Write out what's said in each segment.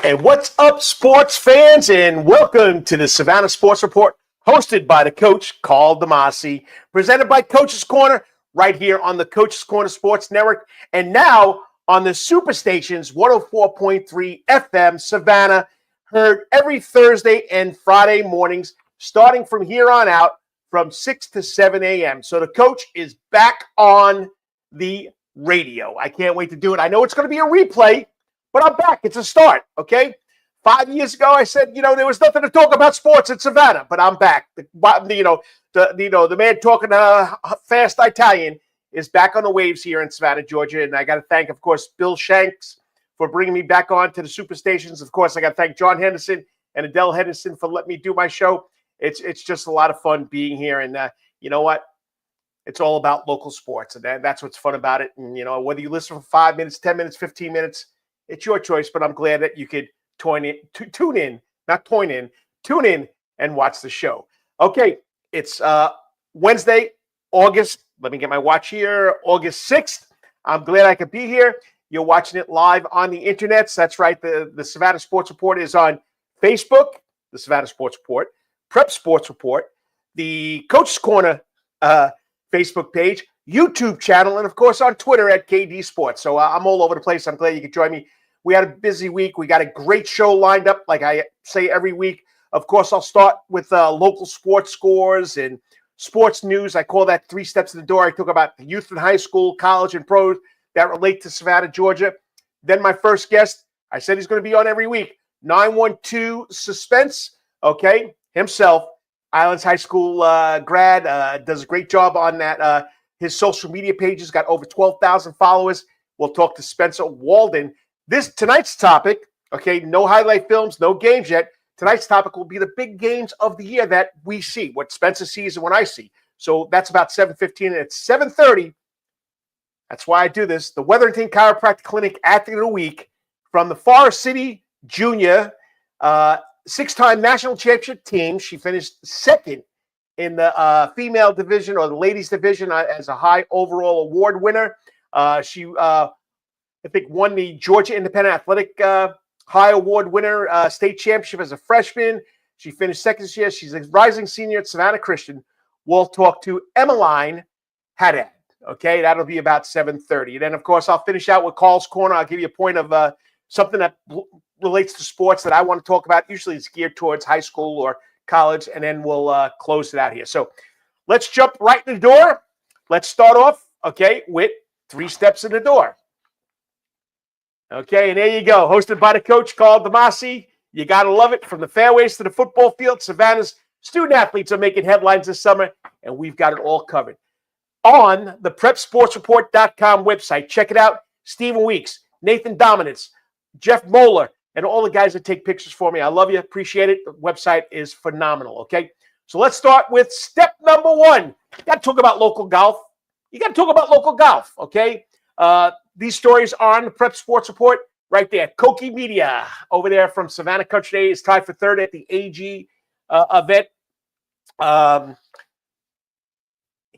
And what's up, sports fans, and welcome to the Savannah Sports Report, hosted by the coach, Karl DeMasi, presented by Coach's Corner, right here on the Coach's Corner Sports Network, and now on the Superstations 104.3 FM Savannah, heard every Thursday and Friday mornings, starting from here on out, from 6 to 7 a.m. So the coach is back on the radio. I can't wait to do it. I know it's going to be a replay, but I'm back. It's a start, okay? 5 years ago, I said, there was nothing to talk about sports in Savannah, but I'm back. The man talking fast Italian is back on the waves here in Savannah, Georgia, and I got to thank, of course, Bill Shanks for bringing me back on to the Superstations. Of course, I got to thank John Henderson and Adele Henderson for letting me do my show. It's just a lot of fun being here, and you know what? It's all about local sports, and that's what's fun about it. And whether you listen for 5 minutes, 10 minutes, 15 minutes, it's your choice, but I'm glad that you could tune in and watch the show. Okay, it's Wednesday, August 6th. I'm glad I could be here. You're watching it live on the internet. That's right. The Savannah Sports Report is on Facebook, the Savannah Sports Report, Prep Sports Report, the Coach's Corner Facebook page, YouTube channel, and of course on Twitter at KD Sports. So I'm all over the place. I'm glad you could join me. We had a busy week. We got a great show lined up, like I say every week. Of course, I'll start with local sports scores and sports news. I call that 3 steps to the door. I talk about the youth and high school, college, and pros that relate to Savannah, Georgia. Then my first guest, I said he's going to be on every week, 912 Suspense, okay, himself, Islands High School grad, does a great job on that. His social media pages got over 12,000 followers. We'll talk to Spencer Waldon. Tonight's topic, okay, no highlight films, no games yet. Tonight's topic will be the big games of the year that we see, what Spencer sees and what I see. So that's about 7:15, and at 7:30, that's why I do this, the Weatherington Chiropractic Clinic Athlete of the Week from the Forest City Junior 6-time national championship team. She finished second in the female division or the ladies division as a high overall award winner. She I think won the Georgia Independent Athletic High Award winner state championship as a freshman. She finished second this year. She's a rising senior at Savannah Christian. We'll talk to Emaline Haddad. Okay, that'll be about 7:30. And then, of course, I'll finish out with Karl's Corner. I'll give you a point of something that relates to sports that I want to talk about. Usually it's geared towards high school or college, and then we'll close it out here. So let's jump right in the door. Let's start off, okay, with 3 steps in the door. Okay, and there you go. Hosted by the coach, Karl DeMasi. You got to love it. From the fairways to the football field, Savannah's student athletes are making headlines this summer, and we've got it all covered. On the PrepSportsReport.com website, check it out. Stephen Weeks, Nathan Dominance, Jeff Moeller, and all the guys that take pictures for me. I love you. Appreciate it. The website is phenomenal, okay? So let's start with step number 1. You got to talk about local golf. Okay? These stories are on the Prep Sports Report right there. Koki Media over there from Savannah Country Day is tied for 3rd at the AG event.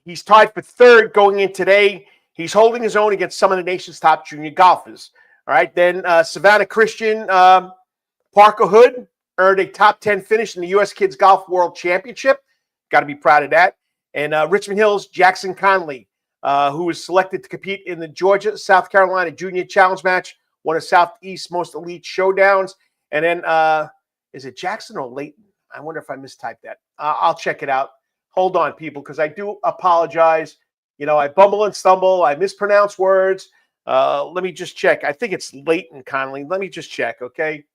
He's tied for 3rd going in today. He's holding his own against some of the nation's top junior golfers. All right, then Savannah Christian Parker Hood earned a top 10 finish in the U.S. Kids Golf World Championship. Got to be proud of that. And Richmond Hill's Jackson Conley, who was selected to compete in the Georgia-South Carolina Junior Challenge match, one of Southeast's most elite showdowns. And then, is it Jackson or Layton? I wonder if I mistyped that. I'll check it out. Hold on, people, because I do apologize. I bumble and stumble. I mispronounce words. Let me just check. I think it's Layton Conley. Let me just check, okay?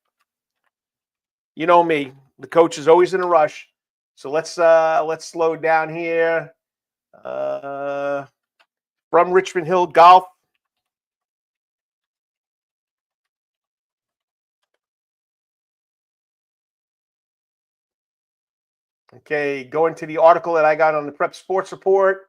You know me. The coach is always in a rush. So let's slow down here. From Richmond Hill Golf. Okay, going to the article that I got on the Prep Sports Report.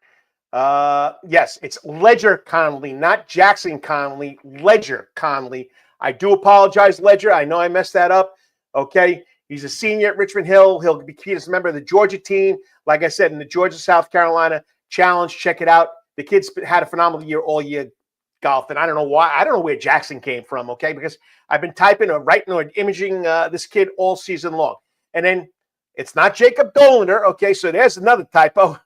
Yes, it's Ledger Conley, not Jackson Conley, Ledger Conley. I do apologize, Ledger. I know I messed that up. Okay, he's a senior at Richmond Hill. He'll be as a member of the Georgia team. Like I said, in the Georgia-South Carolina Challenge, check it out. The kids had a phenomenal year all year. Golf, and I don't know why. I don't know where Jackson came from, okay? Because I've been typing or writing or imaging this kid all season long. And then it's not Jacob Dolander, okay? So there's another typo.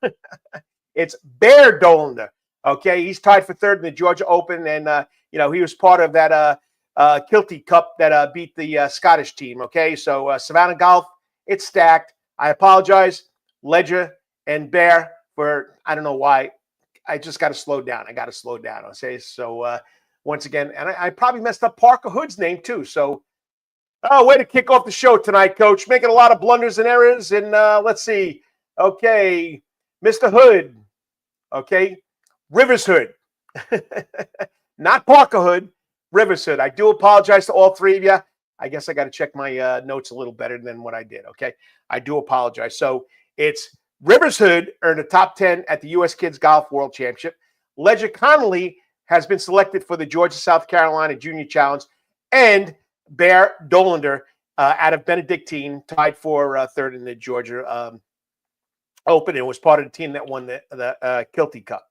It's Bear Dolander, okay? He's tied for third in the Georgia Open, and, he was part of that Kilty Cup that beat the Scottish team, okay? So Savannah Golf, it's stacked. I apologize, Ledger and Bear, for I don't know why. I just got to slow down. I got to slow down. I'll say so. Once again, and I probably messed up Parker Hood's name too. So, way to kick off the show tonight, Coach. Making a lot of blunders and errors. And let's see. Okay, Mr. Hood. Okay, Rivers Hood, not Parker Hood. Rivers Hood. I do apologize to all three of you. I guess I got to check my notes a little better than what I did. Okay, I do apologize. So it's Rivers Hood earned a top 10 at the U.S. Kids Golf World Championship. Ledger Connolly has been selected for the Georgia-South Carolina Junior Challenge. And Bear Dolander out of Benedictine tied for third in the Georgia Open and was part of the team that won the Kilty Cup.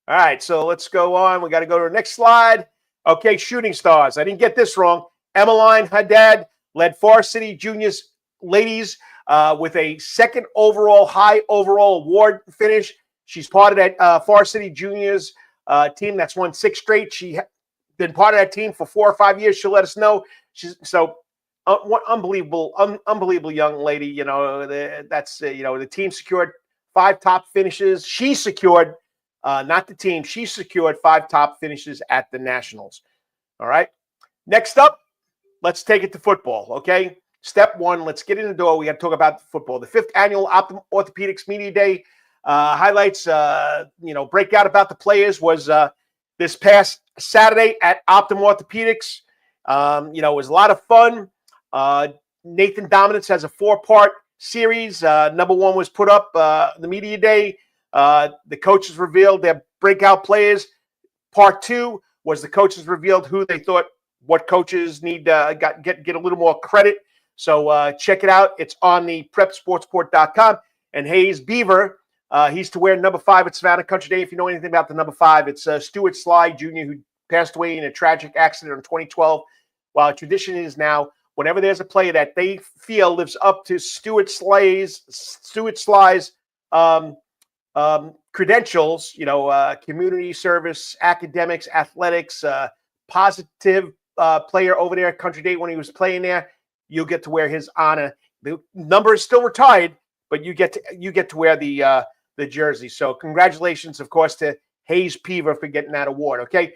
All right, so let's go on. We got to go to the next slide. Okay, shooting stars. I didn't get this wrong. Emaline Haddad led Forest City Juniors ladies with a second overall, high overall award finish. She's part of that Forest City Juniors team that's won 6 straight. She been part of that team for 4 or 5 years. She'll let us know. She's so unbelievable young lady. The team secured 5 top finishes. She secured, not the team. She secured 5 top finishes at the Nationals. All right. Next up, let's take it to football. Okay. Step 1, let's get in the door. We got to talk about football. The 5th annual Optum Orthopedics Media Day highlights, breakout about the players was this past Saturday at Optum Orthopedics. It was a lot of fun. Nathan Dominance has a 4-part series. Number 1 was put up the Media Day. The coaches revealed their breakout players. Part 2 was the coaches revealed who they thought what coaches need to get a little more credit. So check it out. It's on the prepsportsreport.com. And Hayes Beaver, he's to wear number 5 at Savannah Country Day. If you know anything about the number 5, it's Stuart Sly Jr., who passed away in a tragic accident in 2012. While tradition is now, whenever there's a player that they feel lives up to Stuart Sly's credentials, community service, academics, athletics, positive player over there at Country Day when he was playing there, you'll get to wear his honor. The number is still retired, but you get to wear the jersey. So congratulations, of course, to Hayes Beaver for getting that award. Okay,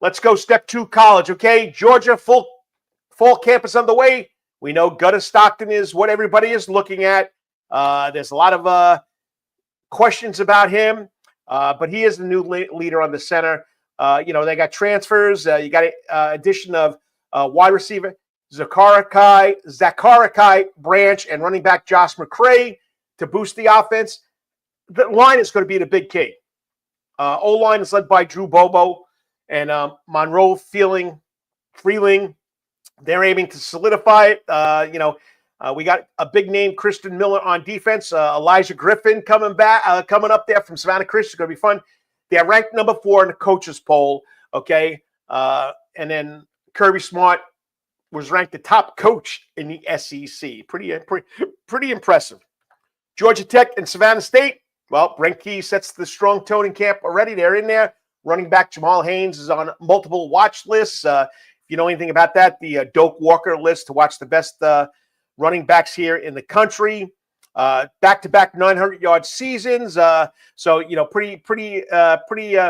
let's go step 2, college. Okay, Georgia fall campus underway. We know Gunnar Stockton is what everybody is looking at. There's a lot of questions about him, but he is the new leader on the center. They got transfers. You got addition of wide receiver Zachariah Branch and running back Josh McCray to boost the offense. The line is going to be the big key. O-line is led by Drew Bobo and Monroe Freeling. They're aiming to solidify it. We got a big name, Christian Miller, on defense. Elijah Griffin coming up there from Savannah Christian. It's going to be fun. They're ranked number 4 in the coaches poll. Okay, and then Kirby Smart was ranked the top coach in the SEC. Pretty impressive. Georgia Tech and Savannah State. Well, Brent Key sets the strong tone in camp already. They're in there. Running back Jamal Haynes is on multiple watch lists. If you know anything about that, the Doak Walker list to watch the best running backs here in the country. Back-to-back 900-yard seasons. Pretty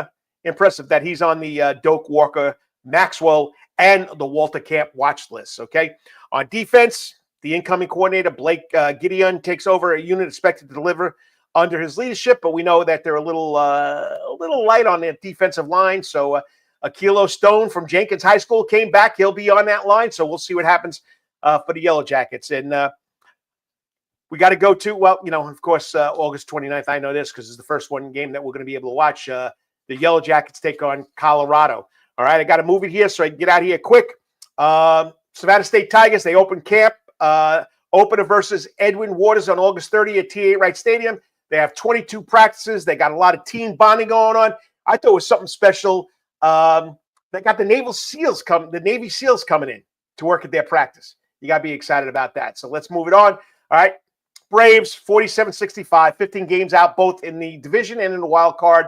impressive that he's on the Doak Walker, Maxwell, and the Walter Camp watch list. Okay, on defense, the incoming coordinator Blake Gideon takes over a unit expected to deliver under his leadership, but we know that they're a little light on the defensive line. So Akilo Stone from Jenkins High School came back. He'll be on that line. So we'll see what happens for the Yellow Jackets. And we got to go to, of course, August 29th. I know this because it's the first game that we're going to be able to watch. The Yellow Jackets take on Colorado. All right, I got to move it here so I can get out of here quick. Savannah State Tigers, they open camp. Opener versus Edwin Waters on August 30th at TA Wright Stadium. They have 22 practices. They got a lot of team bonding going on. I thought it was something special. They got the Navy SEALs coming in to work at their practice. You got to be excited about that. So let's move it on. All right. Braves, 47-65, 15 games out, both in the division and in the wild card.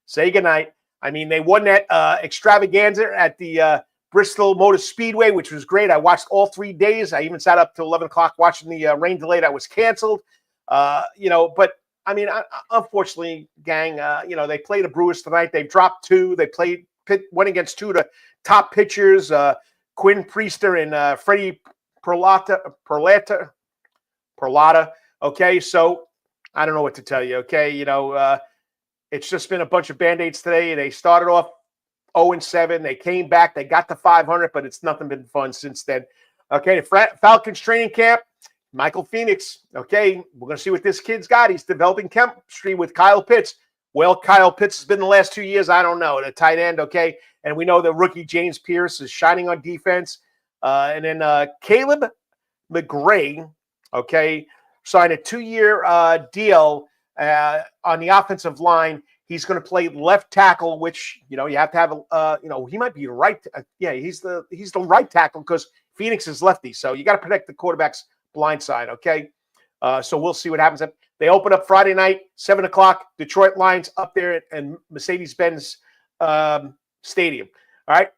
Say goodnight. I mean, they won that extravaganza at the Bristol Motor Speedway, which was great. I watched all 3 days. I even sat up till 11 o'clock watching the rain delay that was canceled. But I mean, unfortunately, gang, they played the Brewers tonight. They dropped 2. They went against 2 of the top pitchers, Quinn Priester and Freddie Perlata. Okay, so I don't know what to tell you. Okay, it's just been a bunch of Band-Aids today. They started off 0-7. They came back. They got to 500, but it's nothing been fun since then. Okay, Falcons training camp. Michael Phoenix. Okay, we're going to see what this kid's got. He's developing chemistry with Kyle Pitts. Well, Kyle Pitts has been the last 2 years. I don't know. The tight end, okay? And we know the rookie James Pierce is shining on defense. And then Caleb McGray, okay, signed a 2-year deal on the offensive line. He's going to play left tackle, which, you have to have, he might be right. He's the right tackle because Phoenix is lefty. So you got to protect the quarterback's blind side, okay? So we'll see what happens. They open up Friday night, 7 o'clock, Detroit Lions up there at Mercedes-Benz Stadium. All right?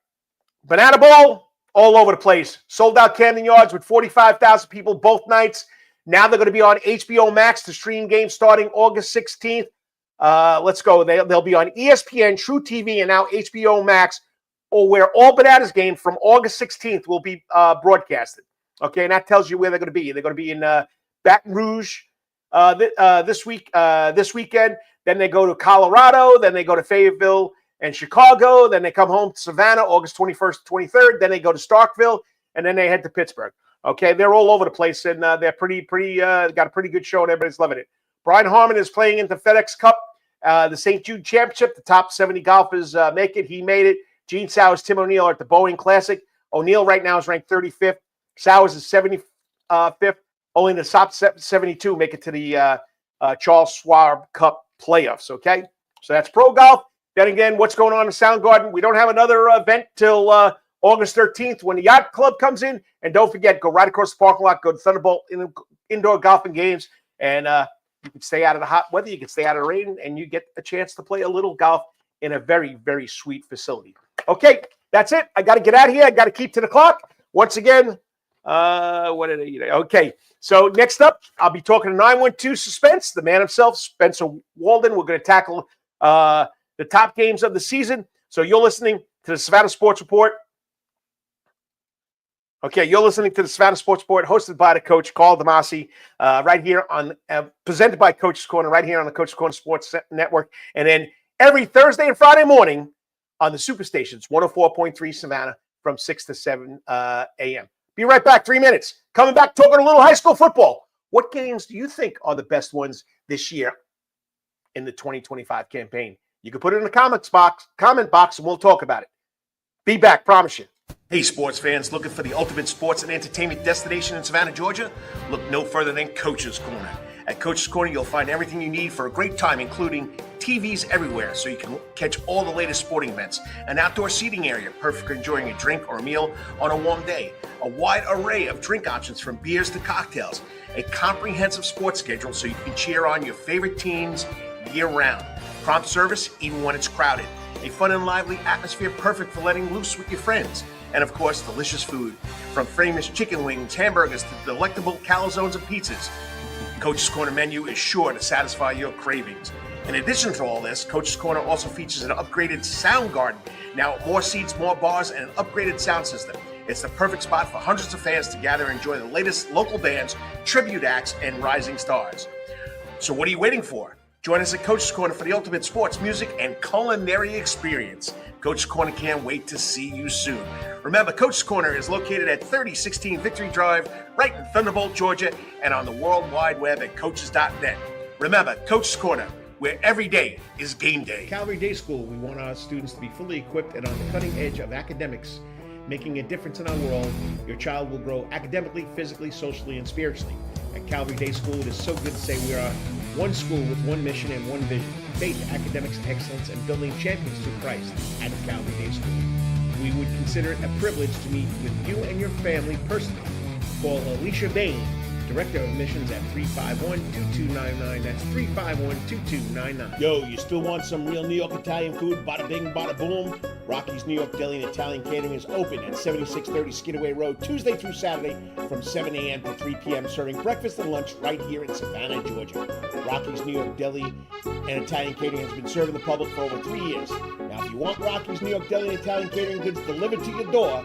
Banana Bowl, all over the place. Sold out Camden Yards with 45,000 people both nights. Now they're going to be on HBO Max to stream games starting August 16th. Let's go. They'll be on ESPN, True TV, and now HBO Max, or where all Bananas games from August 16th will be broadcasted. Okay, and that tells you where they're going to be. They're going to be in Baton Rouge this weekend. Then they go to Colorado. Then they go to Fayetteville and Chicago. Then they come home to Savannah, August 21st, 23rd. Then they go to Starkville, and then they head to Pittsburgh. Okay, they're all over the place, and they're pretty got a pretty good show, and everybody's loving it. Brian Harmon is playing in the FedEx Cup, the St. Jude Championship. The top 70 golfers make it. He made it. Gene Sowers, Tim O'Neill are at the Boeing Classic. O'Neill right now is ranked 35th. Sowers is 75th. Only the top 72 make it to the Charles Schwab Cup playoffs, okay? So that's pro golf. Then again, what's going on in Soundgarden? We don't have another event till August 13th when the Yacht Club comes in. And don't forget, go right across the parking lot, go to Thunderbolt indoor golfing games, and you can stay out of the hot weather, you can stay out of the rain, and you get a chance to play a little golf in a very, very sweet facility. Okay, that's it. I got to get out of here. I got to keep to the clock. Once again, okay, so next up, I'll be talking to 912 Suspense, the man himself, Spencer Waldon. We're going to tackle the top games of the season. So you're listening to the Savannah Sports Report. Okay, you're listening to the Savannah Sports Report, hosted by the coach, Karl DeMasi, right here on, presented by Coach's Corner, right here on the Coach's Corner Sports Network. And then every Thursday and Friday morning on the Superstations, 104.3 Savannah from 6 to 7 a.m. Be right back, 3 minutes. Coming back, talking a little high school football. What games do you think are the best ones this year in the 2025 campaign? You can put it in the comment box, and we'll talk about it. Be back, promise you. Hey, sports fans, looking for the ultimate sports and entertainment destination in Savannah, Georgia? Look no further than Coach's Corner. At Coach's Corner, you'll find everything you need for a great time, including TVs everywhere so you can catch all the latest sporting events, an outdoor seating area, perfect for enjoying a drink or a meal on a warm day, a wide array of drink options from beers to cocktails, a comprehensive sports schedule so you can cheer on your favorite teams year-round, prompt service even when it's crowded, a fun and lively atmosphere perfect for letting loose with your friends, and of course, delicious food, from famous chicken wings, hamburgers, to delectable calzones and pizzas. Coach's Corner menu is sure to satisfy your cravings. In addition to all this, Coach's Corner also features an upgraded sound garden. Now, more seats, more bars, and an upgraded sound system. It's the perfect spot for hundreds of fans to gather and enjoy the latest local bands, tribute acts, and rising stars. So what are you waiting for? Join us at Coach's Corner for the ultimate sports, music, and culinary experience. Coach's Corner can't wait to see you soon. Remember, Coach's Corner is located at 3016 Victory Drive, right in Thunderbolt, Georgia, and on the World Wide Web at coaches.net. Remember, Coach's Corner, where every day is game day. Calvary Day School, we want our students to be fully equipped and on the cutting edge of academics, making a difference in our world. Your child will grow academically, physically, socially, and spiritually. At Calvary Day School, it is so good to say we are one school with one mission and one vision: faith, academics, excellence, and building champions through Christ at Calvary Day School. We would consider it a privilege to meet with you and your family personally. Call Alicia Bain, Director of Admissions, at 351-2299. That's 351-2299. Yo, you still want some real New York Italian food? Bada bing, bada boom. Rocky's New York Deli and Italian Catering is open at 7630 Skidaway Road, Tuesday through Saturday from 7 a.m. to 3 p.m., serving breakfast and lunch right here in Savannah, Georgia. Rocky's New York Deli and Italian Catering has been serving the public for over 3 years. Now, if you want Rocky's New York Deli and Italian Catering goods delivered to your door,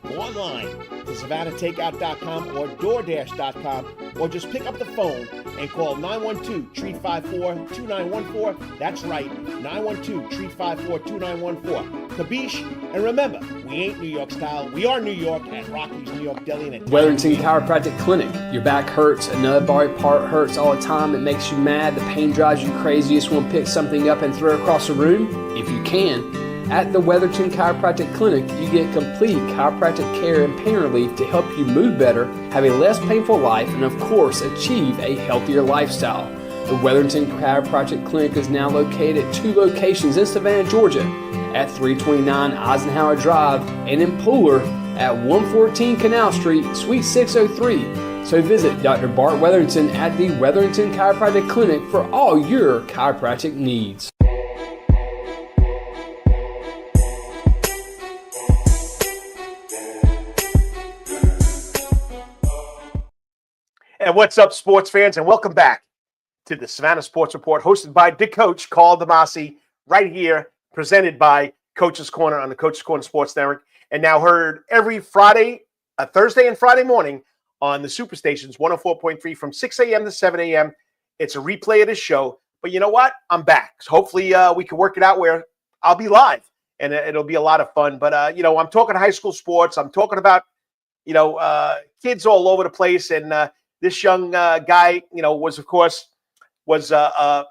go online to SavannahTakeout.com or DoorDash.com, or just pick up the phone and call 912-354-2914. That's right, 912-354-2914. Kabish, and remember, we ain't New York style. We are New York at Rocky's New York Deli and Italian. Weatherington Chiropractic Clinic. Your back hurts, another body part hurts all the time. It makes you mad. The pain drives you crazy. You just want to pick something up and throw it across the room, if you can. At the Weatherton Chiropractic Clinic, you get complete chiropractic care and pain relief to help you move better, have a less painful life, and of course, achieve a healthier lifestyle. The Weatherton Chiropractic Clinic is now located at 2 locations in Savannah, Georgia, at 329 Eisenhower Drive and in Pooler at 114 Canal Street, Suite 603. So visit Dr. Bart Weatherington at the Weatherington Chiropractic Clinic for all your chiropractic needs. And what's up, sports fans, and welcome back to the Savannah Sports Report, hosted by the coach, Karl DeMasi, right here, presented by Coach's Corner on the Coach's Corner Sports Network, and now heard every Thursday and Friday morning on the Superstations, 104.3 from 6 a.m. to 7 a.m. It's a replay of this show, but you know what? I'm back. So hopefully we can work it out where I'll be live, and it'll be a lot of fun. But, I'm talking high school sports. I'm talking about, kids all over the place, and this young guy, was a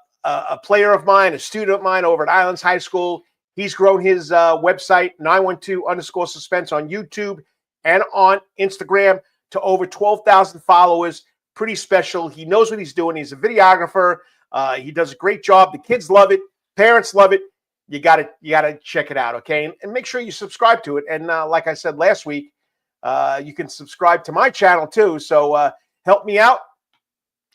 player of mine, a student of mine over at Islands High School. He's grown his website, 912_suspense on YouTube and on Instagram to over 12,000 followers. Pretty special. He knows what he's doing. He's a videographer. He does a great job. The kids love it. Parents love it. You gotta check it out, okay? And make sure you subscribe to it. And like I said last week, you can subscribe to my channel too. So help me out.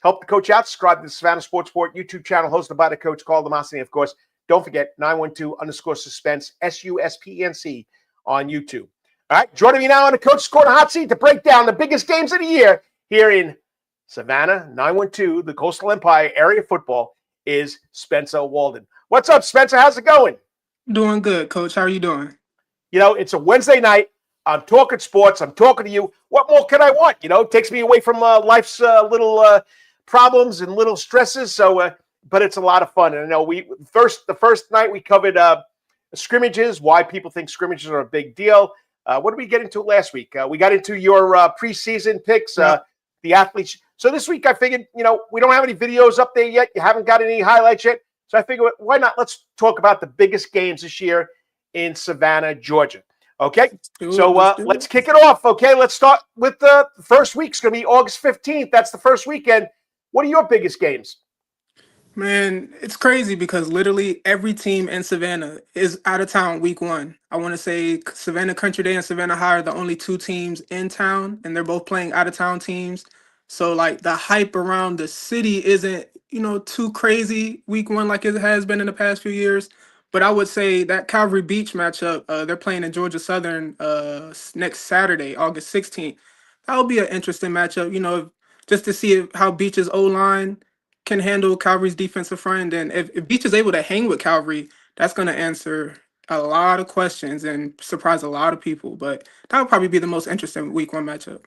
Help the coach out. Subscribe to the Savannah Sports Report YouTube channel hosted by the coach, Karl DeMasi. Of course, don't forget 912_suspense, SUSPENC on YouTube. All right, joining me now on the Coach's Corner hot seat to break down the biggest games of the year here in Savannah, 912, the Coastal Empire area football, is Spencer Waldon. What's up, Spencer? How's it going? Doing good, Coach. How are you doing? It's a Wednesday night. I'm talking sports. I'm talking to you. What more can I want? It takes me away from life's little problems and little stresses. So, but it's a lot of fun. And I know the first night we covered scrimmages, why people think scrimmages are a big deal. What did we get into last week? We got into your preseason picks, the athletes. So this week I figured, we don't have any videos up there yet. You haven't got any highlights yet. So I figured, why not? Let's talk about the biggest games this year in Savannah, Georgia. Okay, so let's kick it off. Okay, let's start with the first week. It's going to be August 15th. That's the first weekend. What are your biggest games? Man, it's crazy because literally every team in Savannah is out of town week 1. I want to say Savannah Country Day and Savannah High are the only 2 teams in town, and they're both playing out of town teams. So like the hype around the city isn't, too crazy week 1 like it has been in the past few years. But I would say that Calvary Beach matchup, they're playing in Georgia Southern next Saturday, August 16th. That'll be an interesting matchup, just to see how Beach's O-line can handle Calvary's defensive front. And if Beach is able to hang with Calvary, that's going to answer a lot of questions and surprise a lot of people. But that would probably be the most interesting week 1 matchup.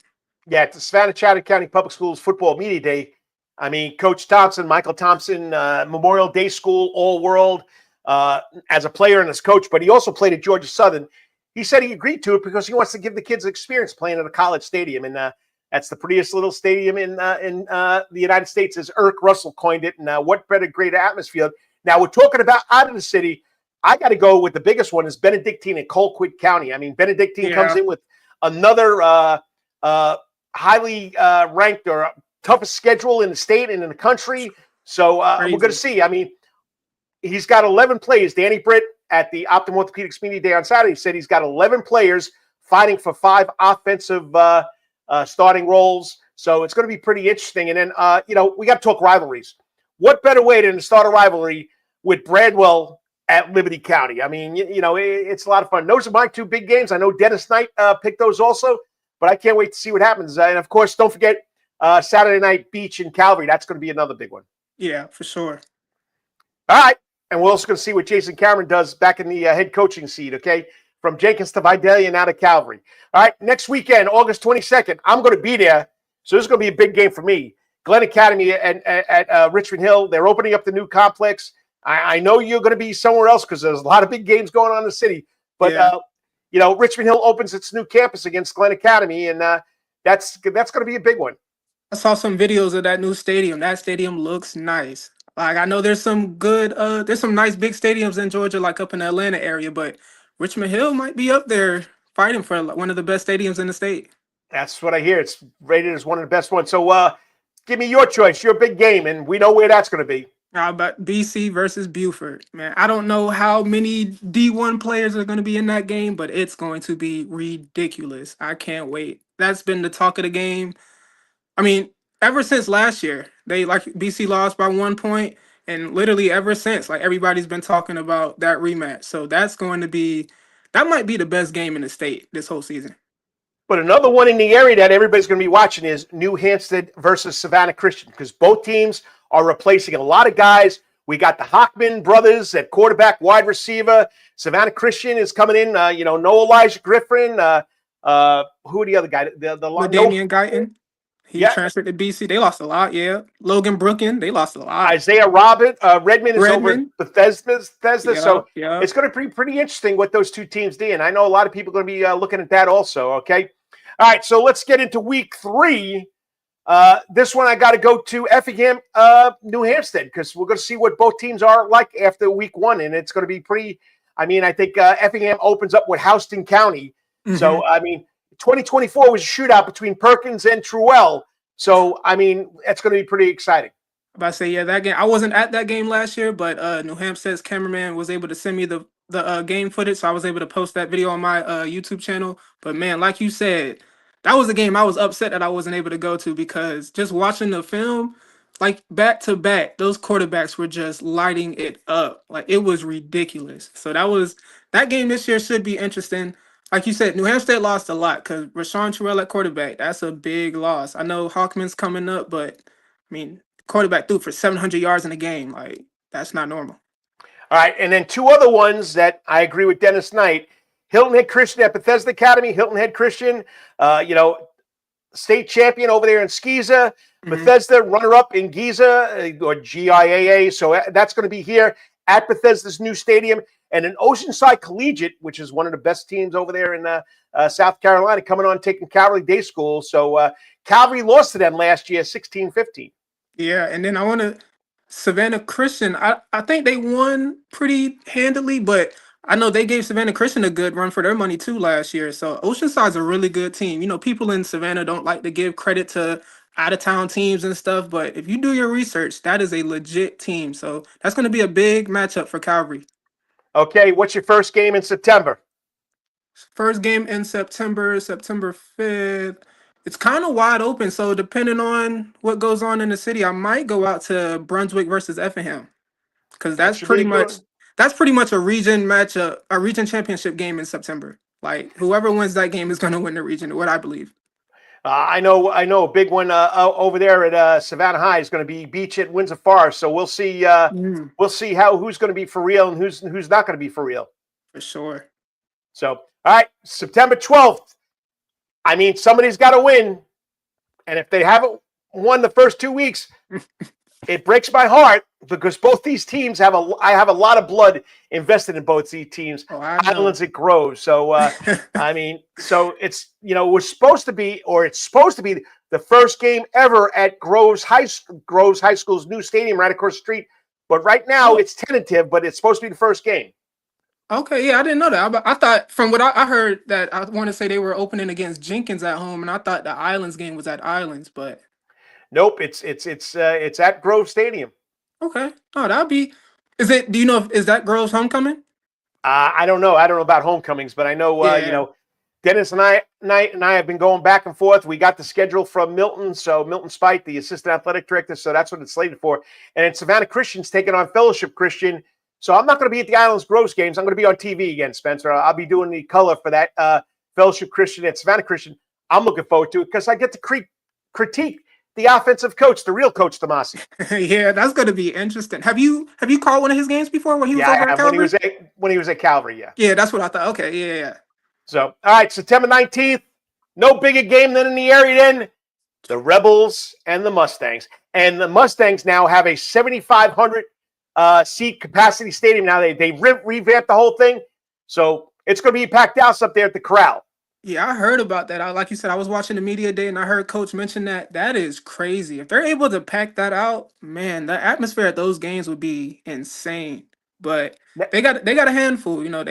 Yeah, it's the Savannah Chatham County Public Schools Football Media Day. I mean, Coach Thompson, Michael Thompson, Memorial Day School, All-World, as a player and as coach, but he also played at Georgia Southern. He said he agreed to it because he wants to give the kids experience playing at a college stadium, and that's the prettiest little stadium in the United States, as Eric Russell coined it. And what better, greater atmosphere? Now we're talking about out of the city. I got to go with the biggest one is Benedictine and Colquitt County. I mean, Benedictine comes in with another highly ranked or toughest schedule in the state and in the country. So we're going to see. I mean, he's got 11 plays. Danny Britt at the Optum Orthopedics Media Day on Saturday. He said he's got 11 players fighting for 5 offensive starting roles. So it's going to be pretty interesting. And then, we got to talk rivalries. What better way than to start a rivalry with Bradwell at Liberty County? I mean, it's a lot of fun. Those are my 2 big games. I know Dennis Knight picked those also, but I can't wait to see what happens. And, of course, don't forget Saturday Night Beach in Calgary. That's going to be another big one. Yeah, for sure. All right. And we're also going to see what Jason Cameron does back in the head coaching seat, okay? From Jenkins to Vidalia and out of Calvary. All right, next weekend, August 22nd, I'm going to be there. So this is going to be a big game for me. Glen Academy at Richmond Hill. They're opening up the new complex. I know you're going to be somewhere else because there's a lot of big games going on in the city. But, Richmond Hill opens its new campus against Glen Academy, and that's going to be a big one. I saw some videos of that new stadium. That stadium looks nice. Like, I know there's some nice big stadiums in Georgia, like up in the Atlanta area, but Richmond Hill might be up there fighting for one of the best stadiums in the state. That's what I hear. It's rated as one of the best ones. So give me your choice, your big game, and we know where that's going to be. How about BC versus Buford? Man, I don't know how many D1 players are going to be in that game, but it's going to be ridiculous. I can't wait. That's been the talk of the game. I mean, ever since last year, BC lost by 1 point, and literally ever since, everybody's been talking about that rematch. So that might be the best game in the state this whole season. But another one in the area that everybody's going to be watching is New Hampstead versus Savannah Christian, because both teams are replacing a lot of guys. We got the Hockman brothers at quarterback, wide receiver. Savannah Christian is coming in. No Elijah Griffin. Who are the other guy? Damian Guyton. He transferred to BC. They lost a lot, yeah. Logan Brookin, they lost a lot. Isaiah Redmond is over at Bethesda. So it's going to be pretty interesting what those 2 teams do. And I know a lot of people are going to be looking at that also, okay? All right, so let's get into week 3. This one I got to go to Effingham, New Hampstead, because we're going to see what both teams are like after week 1. And it's going to be pretty – I think Effingham opens up with Houston County. Mm-hmm. So, 2024 was a shootout between Perkins and Truell. So, it's going to be pretty exciting. About to say, yeah, that game. I wasn't at that game last year, but New Hampstead's cameraman was able to send me the game footage, so I was able to post that video on my YouTube channel. But, man, like you said, that was a game I was upset that I wasn't able to go to, because just watching the film, back to back, those quarterbacks were just lighting it up. It was ridiculous. So that game this year should be interesting. Like you said, New Hampstead lost a lot because Rashawn Terrell at quarterback, that's a big loss. I know Hawkman's coming up, but, quarterback threw for 700 yards in a game. That's not normal. All right, and then 2 other ones that I agree with Dennis Knight. Hilton Head Christian at Bethesda Academy. Hilton Head Christian, state champion over there in Skeeza. Mm-hmm. Bethesda, runner-up in Giza, or GIAA. So that's going to be here at Bethesda's new stadium. And an Oceanside Collegiate, which is one of the best teams over there in South Carolina, coming on taking Calvary Day School. So Calvary lost to them last year, 16-15. Yeah, and then Savannah Christian, I think they won pretty handily, but I know they gave Savannah Christian a good run for their money too last year. So Oceanside's a really good team. People in Savannah don't like to give credit to out-of-town teams and stuff, but if you do your research, that is a legit team. So that's going to be a big matchup for Calvary. Okay, what's your first game in September? First game in September 5th. It's kind of wide open, so depending on what goes on in the city, I might go out to Brunswick versus Effingham, because that's pretty much a region matchup, a region championship game in September. Whoever wins that game is going to win the region, what I believe. I know a big one over there at Savannah High is going to be Beach at Windsor Forest. So we'll see. We'll see who's going to be for real and who's not going to be for real. For sure. So all right, September 12th. Somebody's got to win, and if they haven't won the first 2 weeks, it breaks my heart, because both these teams I have a lot of blood invested in both these teams. Islands at Groves. So so it's it's supposed to be the first game ever at Groves High School's new stadium right across the street. But right now it's tentative, but it's supposed to be the first game. Okay, yeah, I didn't know that. I thought, from what I heard, that I want to say they were opening against Jenkins at home, and I thought the Islands game was at Islands, but nope, it's at Grove Stadium. Okay. Oh, that'd be. Is it? Do you know is that Grove's homecoming? I don't know. I don't know about homecomings, but I know, you know, Dennis and I have been going back and forth. We got the schedule from Milton. So Milton Spite, the assistant athletic director. So that's what it's slated for. And then Savannah Christian's taking on Fellowship Christian. So I'm not going to be at the Islands Groves games. I'm going to be on TV again, Spencer. I'll be doing the color for that Fellowship Christian at Savannah Christian. I'm looking forward to it because I get to critique the offensive coach, the real Coach DeMasi. Yeah, that's going to be interesting. Have you called one of his games before when he was over at Calvary? When he was at Calvary, yeah. Yeah, that's what I thought. Okay, yeah. So, all right, September 19th, no bigger game than in the area then. The Rebels and the Mustangs. And the Mustangs now have a 7,500 seat capacity stadium. Now they revamped the whole thing. So it's going to be a packed house up there at the Corral. Yeah, I heard about that. Like you said, I was watching the media day and I heard Coach mention that. That is crazy. If they're able to pack that out, man, the atmosphere at those games would be insane. But they got a handful. You know,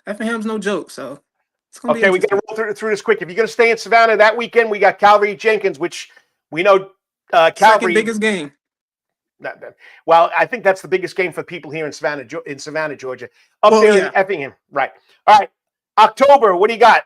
Effingham's no joke. So it's gonna be okay. We got to roll through this quick. If you're going to stay in Savannah that weekend, we got Calvary Jenkins, which we know Calvary second biggest game. Well, I think that's the biggest game for people here in Savannah, Georgia. There in Effingham, right? All right. October, what do you got?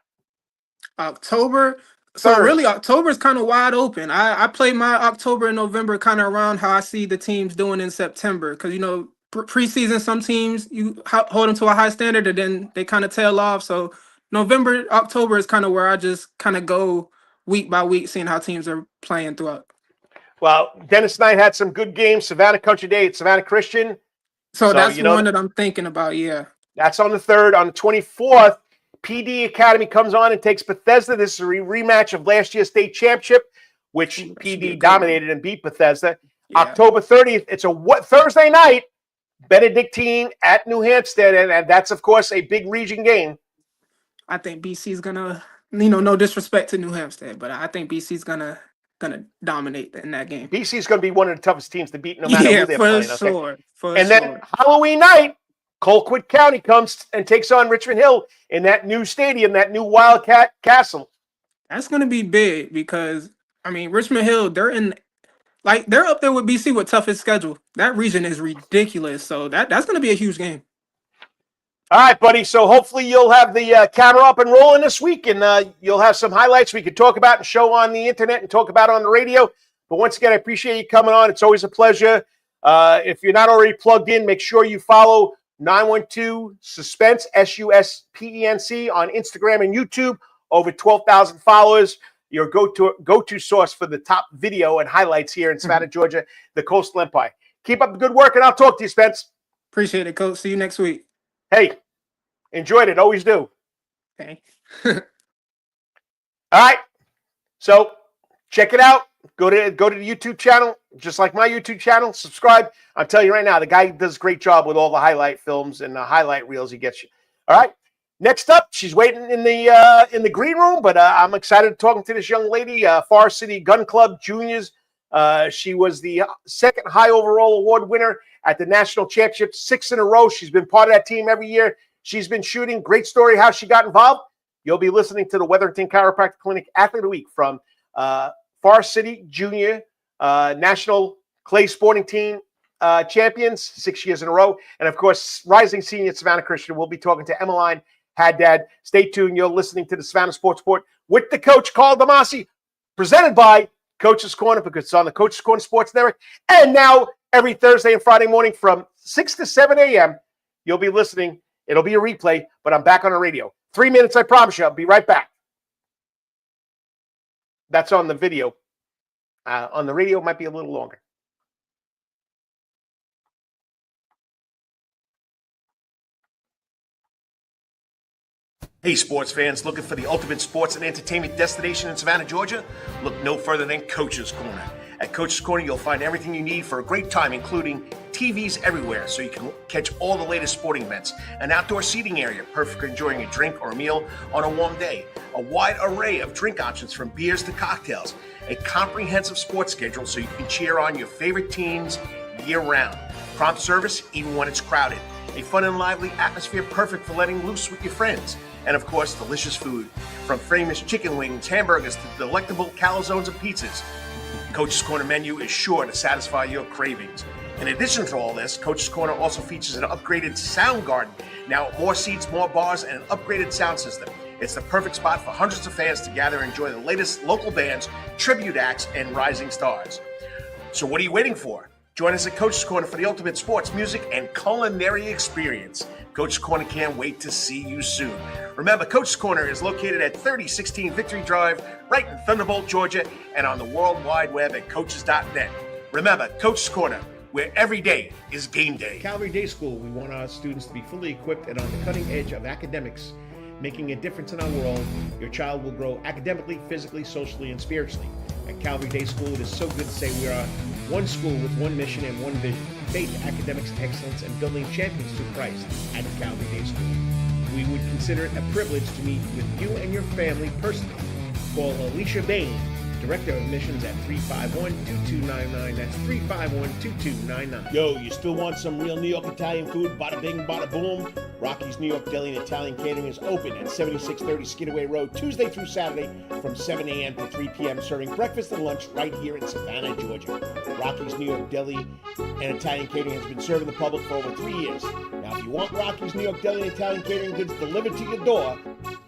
October. So really, October is kind of wide open. I play my October and November kind of around how I see the teams doing in September. Because, you know, preseason, some teams, you hold them to a high standard and then they kind of tail off. So November, October is kind of where I just kind of go week by week, seeing how teams are playing throughout. Well, Dennis and I had some good games. Savannah Country Day at Savannah Christian. So that's the one that I'm thinking about, yeah. That's on the 3rd. On the 24th, PD Academy comes on and takes Bethesda. This is a rematch of last year's state championship, which PD dominated and beat Bethesda. Yeah. October 30th, it's a Thursday night, Benedictine at New Hampstead, and that's, of course, a big region game. I think BC's going to, you know, no disrespect to New Hampstead, but I think BC's going to dominate in that game. BC's going to be one of the toughest teams to beat no matter who they're playing. Sure, and then Halloween night, Colquitt County comes and takes on Richmond Hill in that new stadium, that new Wildcat Castle. That's going to be big because, I mean, Richmond Hill, they're up there with BC with toughest schedule. That region is ridiculous. So that's going to be a huge game. All right, buddy. So hopefully you'll have the camera up and rolling this week, and you'll have some highlights we could talk about and show on the internet and talk about on the radio. But once again, I appreciate you coming on. It's always a pleasure. If you're not already plugged in, make sure you follow 912 Suspense, SUSPENC on Instagram and YouTube. Over 12,000 followers. Your go-to source for the top video and highlights here in Savannah, Georgia, the Coastal Empire. Keep up the good work, and I'll talk to you, Spence. Appreciate it, Coach. See you next week. Hey, enjoyed it. Always do. Okay. All right. So check it out. Go to the YouTube channel, just like my YouTube channel. Subscribe. I'm telling you right now, the guy does a great job with all the highlight films and the highlight reels he gets you. All right. Next up, she's waiting in the green room, but I'm excited talking to this young lady, Forest City Gun Club Juniors. She was the second high overall award winner at the national championship 6 in a row. She's been part of that team every year. She's been shooting. Great story how she got involved. You'll be listening to the Wetherington Chiropractic Clinic Athlete of the Week from Forest City Junior National Clay Sporting Team champions 6 years in a row. And, of course, rising senior at Savannah Christian. We'll be talking to Emaline Haddad. Stay tuned. You're listening to the Savannah Sports Report with the coach, Karl DeMasi, presented by Coach's Corner, because it's on the Coach's Corner Sports Network. And now every Thursday and Friday morning from 6 to 7 a.m., you'll be listening. It'll be a replay, but I'm back on the radio. 3 minutes, I promise you. I'll be right back. That's on the video. On the radio, it might be a little longer. Hey, sports fans, looking for the ultimate sports and entertainment destination in Savannah, Georgia? Look no further than Coach's Corner. At Coach's Corner, you'll find everything you need for a great time, including TVs everywhere so you can catch all the latest sporting events, an outdoor seating area, perfect for enjoying a drink or a meal on a warm day, a wide array of drink options from beers to cocktails, a comprehensive sports schedule so you can cheer on your favorite teams year-round, prompt service even when it's crowded, a fun and lively atmosphere perfect for letting loose with your friends, and of course, delicious food, from famous chicken wings, hamburgers, to delectable calzones and pizzas. Coach's Corner menu is sure to satisfy your cravings. In addition to all this, Coach's Corner also features an upgraded sound garden. Now, more seats, more bars, and an upgraded sound system. It's the perfect spot for hundreds of fans to gather and enjoy the latest local bands, tribute acts, and rising stars. So what are you waiting for? Join us at Coach's Corner for the ultimate sports, music, and culinary experience. Coach's Corner can't wait to see you soon. Remember, Coach's Corner is located at 3016 Victory Drive, right in Thunderbolt, Georgia, and on the World Wide Web at coaches.net. Remember, Coach's Corner, where every day is game day. Calvary Day School, we want our students to be fully equipped and on the cutting edge of academics, making a difference in our world. Your child will grow academically, physically, socially, and spiritually. At Calvary Day School, it is so good to say we are one school with one mission and one vision: faith, academics, excellence, and building champions through Christ at Calvary Day School. We would consider it a privilege to meet with you and your family personally. Call Alicia Bain, Director of Admissions, at 351-2299. That's 351-2299. Yo, you still want some real New York Italian food? Bada bing, bada boom. Rocky's New York Deli and Italian Catering is open at 7630 Skidaway Road, Tuesday through Saturday from 7 a.m. to 3 p.m., serving breakfast and lunch right here in Savannah, Georgia. Rocky's New York Deli and Italian Catering has been serving the public for over 3 years. Now, if you want Rocky's New York Deli and Italian Catering goods delivered to your door,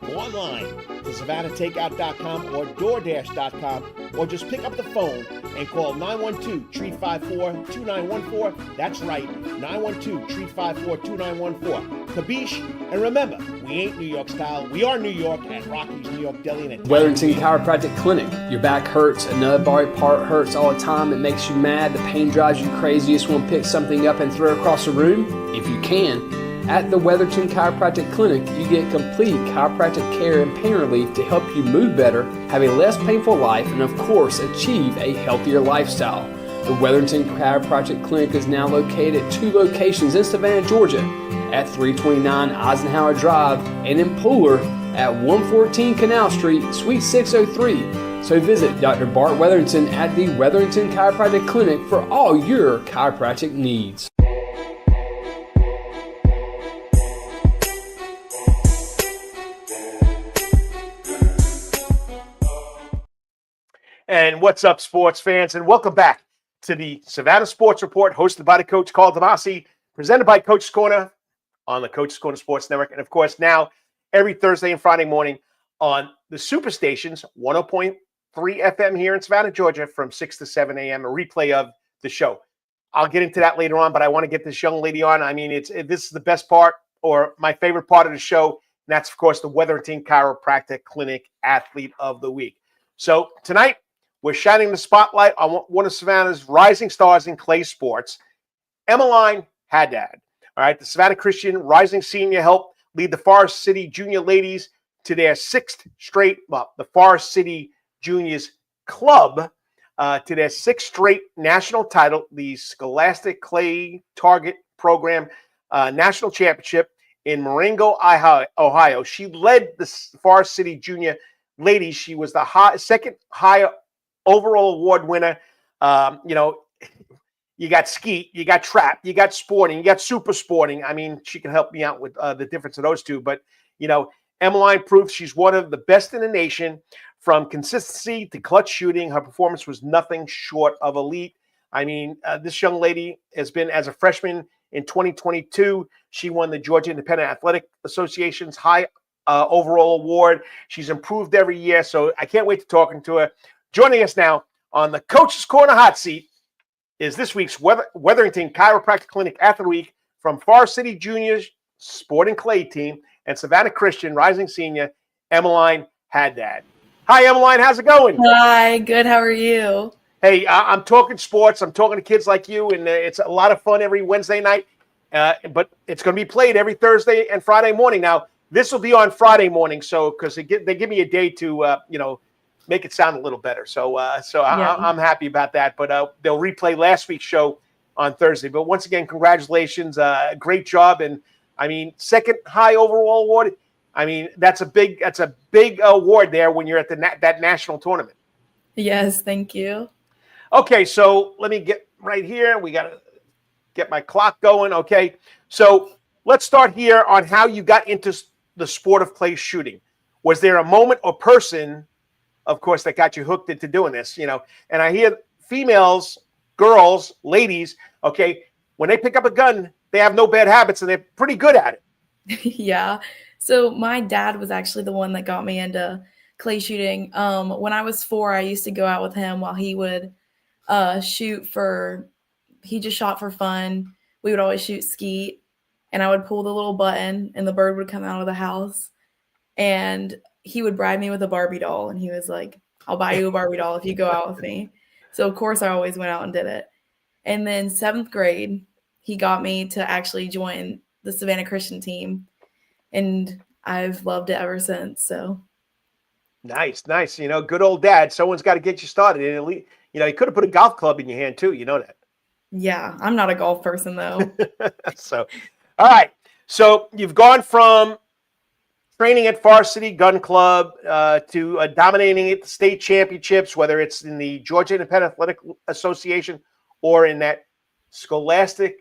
go online to SavannahTakeout.com or DoorDash.com, or just pick up the phone and call 912-354-2914. That's right, 912-354-2914. Kabish, and remember, we ain't New York style, we are New York at Rocky's New York Deli and Italian. Weatherington Chiropractic Clinic. Your back hurts, another body part hurts all the time, it makes you mad, the pain drives you crazy, you just want to pick something up and throw it across the room? If you can, at the Weatherton Chiropractic Clinic, you get complete chiropractic care and pain relief to help you move better, have a less painful life, and of course, achieve a healthier lifestyle. The Weatherton Chiropractic Clinic is now located at 2 locations in Savannah, Georgia, at 329 Eisenhower Drive and in Pooler at 114 Canal Street, Suite 603. So visit Dr. Bart Weatherington at the Weatherington Chiropractic Clinic for all your chiropractic needs. And what's up, sports fans? And welcome back to the Savannah Sports Report, hosted by the coach Karl DeMasi, presented by Coach's Corner on the Coach's Corner Sports Network. And of course, now every Thursday and Friday morning on the Superstations, 100.3 FM here in Savannah, Georgia, from 6 to 7 a.m., a replay of the show. I'll get into that later on, but I want to get this young lady on. I mean, this is the best part, or my favorite part of the show, and that's, of course, the Weatherton Chiropractic Clinic Athlete of the Week. So tonight, we're shining the spotlight on one of Savannah's rising stars in clay sports, Emaline Haddad. All right, the Savannah Christian rising senior helped lead the Forest City Junior ladies to their 6th straight, the Forest City Juniors Club, to their 6th straight national title, the Scholastic Clay Target Program National Championship in Marengo, Ohio. She led the Forest City Junior ladies. She was the second higher overall award winner. You got skeet, you got trap, you got sporting, you got super sporting. I mean, she can help me out with the difference of those two. But, Emaline proves she's one of the best in the nation. From consistency to clutch shooting, her performance was nothing short of elite. I mean, this young lady has been, as a freshman in 2022, she won the Georgia Independent Athletic Association's high overall award. She's improved every year, so I can't wait to talking to her. Joining us now on the Coach's Corner hot seat is this week's Weatherington Chiropractic Clinic Athlete of the Week from Forest City Juniors Sport and Clay Team and Savannah Christian Rising Senior, Emaline Haddad. Hi, Emaline. How's it going? Hi, good. How are you? Hey, I'm talking sports. I'm talking to kids like you, and it's a lot of fun every Wednesday night, but it's going to be played every Thursday and Friday morning. Now, this will be on Friday morning, so because they give me a day to, make it sound a little better. So I'm happy about that. But they'll replay last week's show on Thursday. But once again, congratulations. Great job. And I mean, 2nd high overall award. I mean, that's a big award there when you're at that national tournament. Yes, thank you. Okay, so let me get right here. We got to get my clock going. Okay, so let's start here on how you got into the sport of clay shooting. Was there a moment or person, of course, that got you hooked into doing this? And I hear females, girls, ladies Okay. When they pick up a gun, they have no bad habits and they're pretty good at it. Yeah. So my dad was actually the one that got me into clay shooting. When I was 4, I used to go out with him while he would he just shot for fun. We would always shoot skeet, and I would pull the little button and the bird would come out of the house, and he would bribe me with a Barbie doll, and he was like, I'll buy you a Barbie doll if you go out with me. So of course I always went out and did it. And then 7th grade, he got me to actually join the Savannah Christian team, and I've loved it ever since. So Nice. Good old dad. Someone's got to get you started. And at least, he could have put a golf club in your hand too. You know that. yeah, I'm not a golf person though. So, all right. So you've gone from training at Varsity Gun Club to dominating at the state championships, whether it's in the Georgia Independent Athletic Association or in that Scholastic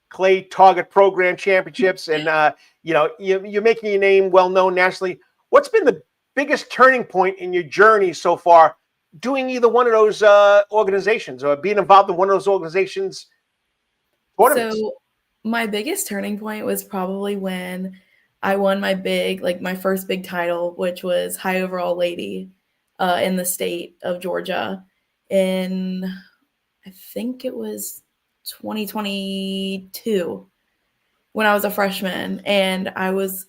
Clay Target Program Championships. And, you're making your name well known nationally. What's been the biggest turning point in your journey so far doing either one of those organizations or being involved in one of those organizations? Tournaments? So my biggest turning point was probably when I won my first big title, which was high overall lady in the state of Georgia in, I think it was 2022 when I was a freshman. And I was,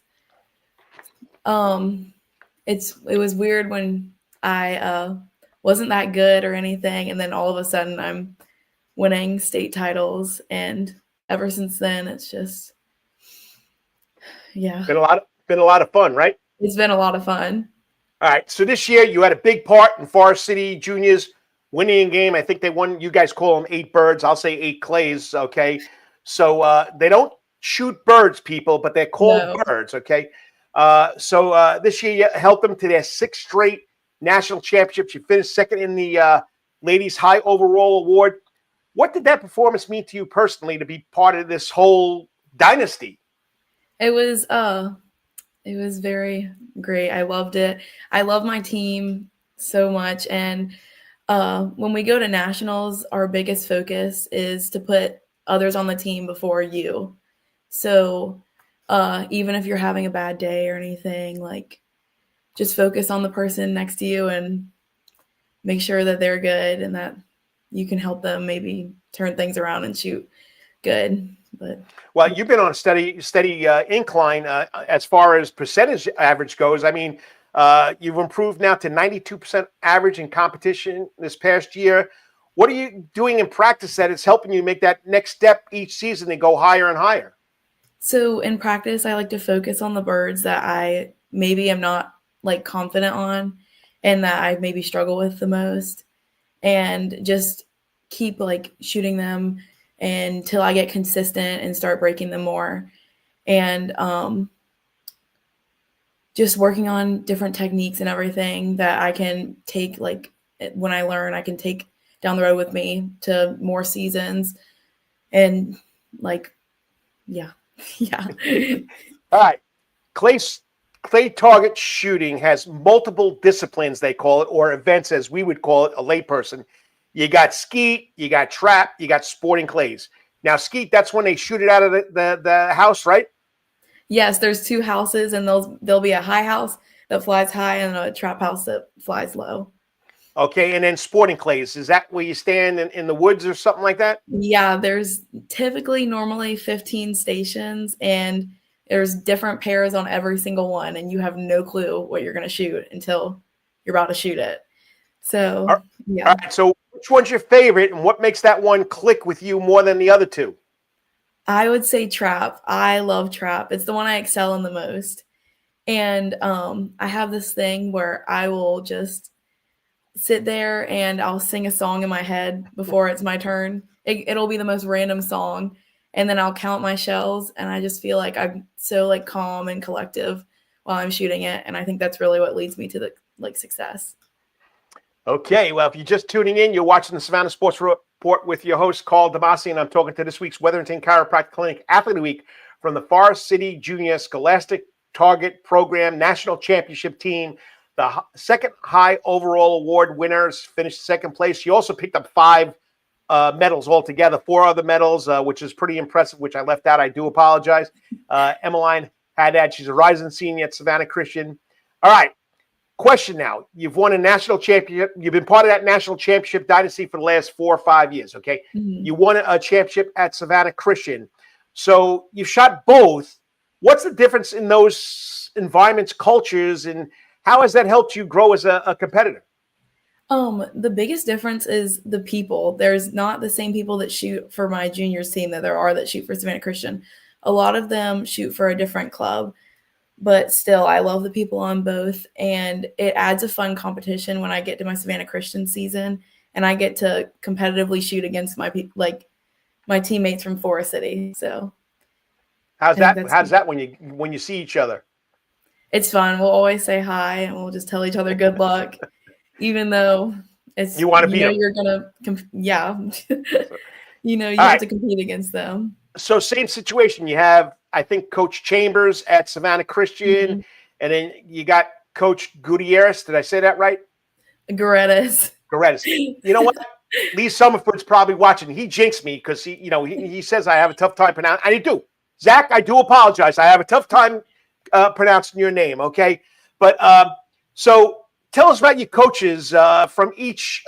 it was weird when I wasn't that good or anything. And then all of a sudden I'm winning state titles. And ever since then, it's just, yeah. Been a lot of fun, right? It's been a lot of fun. All right. So this year you had a big part in Forest City Juniors winning a game. I think they won. You guys call them 8 birds. I'll say 8 clays. Okay. So they don't shoot birds, people, but they're called birds. Okay. So this year you helped them to their 6th straight national championships. You finished 2nd in the ladies high overall award. What did that performance mean to you personally to be part of this whole dynasty? It was very great. I loved it. I love my team so much. And when we go to nationals, our biggest focus is to put others on the team before you. So even if you're having a bad day or anything, like just focus on the person next to you and make sure that they're good and that you can help them maybe turn things around and shoot good. But well, you've been on a steady incline as far as percentage average goes. I mean, you've improved now to 92% average in competition this past year. What are you doing in practice that is helping you make that next step each season and go higher and higher? So in practice, I like to focus on the birds that I maybe am not like confident on and that I maybe struggle with the most, and just keep like shooting them until I get consistent and start breaking them more. And just working on different techniques and everything that I can take, like when I learn, I can take down the road with me to more seasons. And like, yeah. Yeah. All right. Clay target shooting has multiple disciplines, they call it, or events as we would call it, a layperson. You got skeet, you got trap, you got sporting clays. Now, skeet, that's when they shoot it out of the house, right? Yes, there's 2 houses, and there'll be a high house that flies high and a trap house that flies low. Okay, and then sporting clays, is that where you stand in the woods or something like that? Yeah, there's normally 15 stations, and there's different pairs on every single one, and you have no clue what you're going to shoot until you're about to shoot it. So, yeah. All right, so which one's your favorite, and what makes that one click with you more than the other 2? I would say trap. I love trap. It's the one I excel in the most. And I have this thing where I will just sit there and I'll sing a song in my head before it's my turn. It'll be the most random song. And then I'll count my shells, and I just feel like I'm so like calm and collective while I'm shooting it. And I think that's really what leads me to the like success. Okay, well, if you're just tuning in, you're watching the Savannah Sports Report with your host, Karl DeMasi, and I'm talking to this week's Wetherington Chiropractic Clinic Athlete of the Week from the Forest City Junior Scholastic Target Program National Championship Team. The 2nd high overall award winners finished 2nd place. She also picked up 5 medals altogether, 4 other medals, which is pretty impressive, which I left out. I do apologize. Emaline Haddad, she's a rising senior at Savannah Christian. All right. Question now. You've won a national championship. You've been part of that national championship dynasty for the last 4 or 5 years, okay? Mhm. You won a championship at Savannah Christian. So you've shot both. What's the difference in those environments, cultures, and how has that helped you grow as a competitor? The biggest difference is the people. There's not the same people that shoot for my juniors team that there are that shoot for Savannah Christian. A lot of them shoot for a different club, but still, I love the people on both, and it adds a fun competition when I get to my Savannah Christian season, and I get to competitively shoot against my teammates from Forest City. So, How's that when you see each other? it's fun. We'll always say hi, and we'll just tell each other good luck, even though You want to beat them. you're gonna, yeah, you All have right. to compete against them. So same situation. You have, I think, Coach Chambers at Savannah Christian, and then you got Coach Gutierrez. Did I say that right? Gorettas. You know what? Lee Summerford's probably watching. He jinxed me because he says I have a tough time pronouncing. I do. Zach, I do apologize. I have a tough time pronouncing your name. Okay, but so tell us about your coaches from each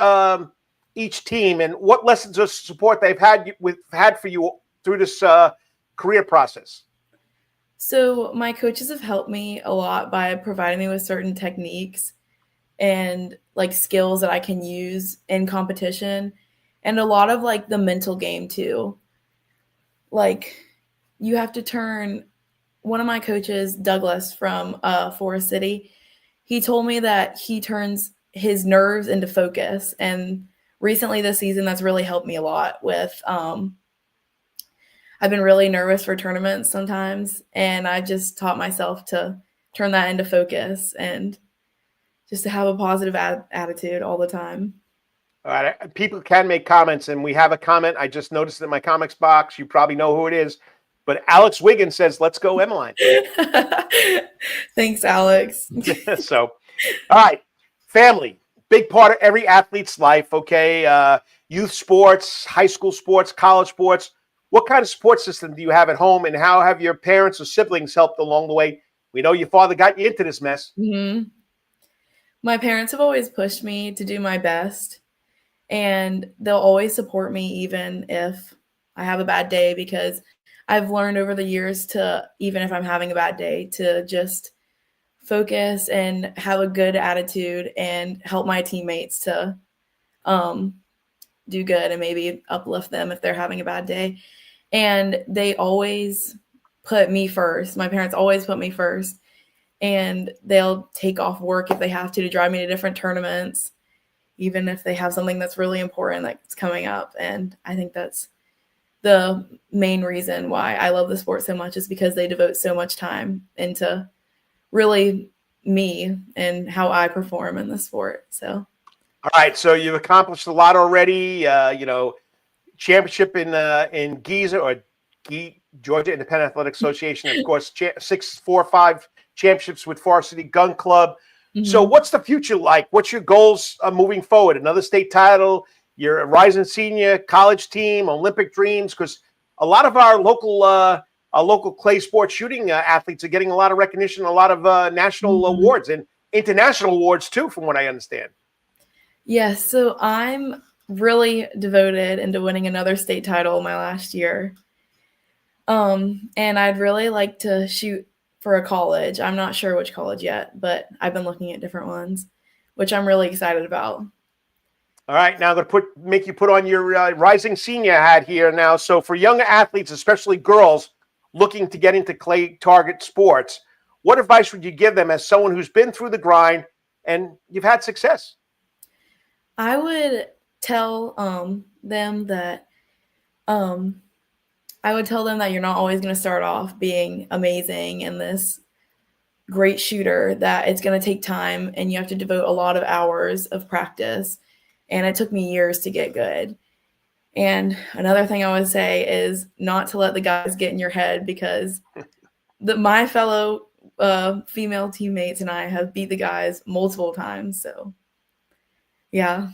team and what lessons of support they've had for you through this career process. So my coaches have helped me a lot by providing me with certain techniques and like skills that I can use in competition, and a lot of like the mental game too. Like you have to turn, one of my coaches, Douglas from Forest City, he told me that he turns his nerves into focus. And recently this season, that's really helped me a lot with, I've been really nervous for tournaments sometimes, and I just taught myself to turn that into focus and just to have a positive attitude all the time. All right. People can make comments, and we have a comment. I just noticed it in my comics box. You probably know who it is. But Alex Wiggins says, let's go, Emaline. Thanks, Alex. So, all right. Family, big part of every athlete's life, okay? Youth sports, high school sports, college sports. What kind of support system do you have at home, and how have your parents or siblings helped along the way? We know your father got you into this mess. Mm-hmm. My parents have always pushed me to do my best, and they'll always support me even if I have a bad day, because I've learned over the years to, even if I'm having a bad day, to just focus and have a good attitude and help my teammates to do good and maybe uplift them if they're having a bad day. And they always put me first. My parents always put me first. And they'll take off work if they have to drive me to different tournaments, even if they have something that's really important that's coming up. And I think that's the main reason why I love the sport so much, is because they devote so much time into really me and how I perform in the sport. So, all right. So you've accomplished a lot already. Championship in Giza or Georgia Independent Athletic Association, of course, 5 championships with Forest City Gun Club. Mm-hmm. So what's the future like? What's your goals moving forward? Another state title? You're a rising senior, college team, Olympic dreams? Because a lot of our local clay sports shooting athletes are getting a lot of recognition, a lot of national awards and international awards too, from what I understand. Yes, so I'm really devoted into winning another state title my last year. And I'd really like to shoot for a college. I'm not sure which college yet, but I've been looking at different ones, which I'm really excited about. All right, now I'm going to make you put on your rising senior hat here now. So for younger athletes, especially girls looking to get into clay target sports, what advice would you give them as someone who's been through the grind and you've had success? I would tell them that you're not always going to start off being amazing and this great shooter, that it's going to take time and you have to devote a lot of hours of practice. And it took me years to get good. And another thing I would say is not to let the guys get in your head, because my fellow female teammates and I have beat the guys multiple times. So, yeah.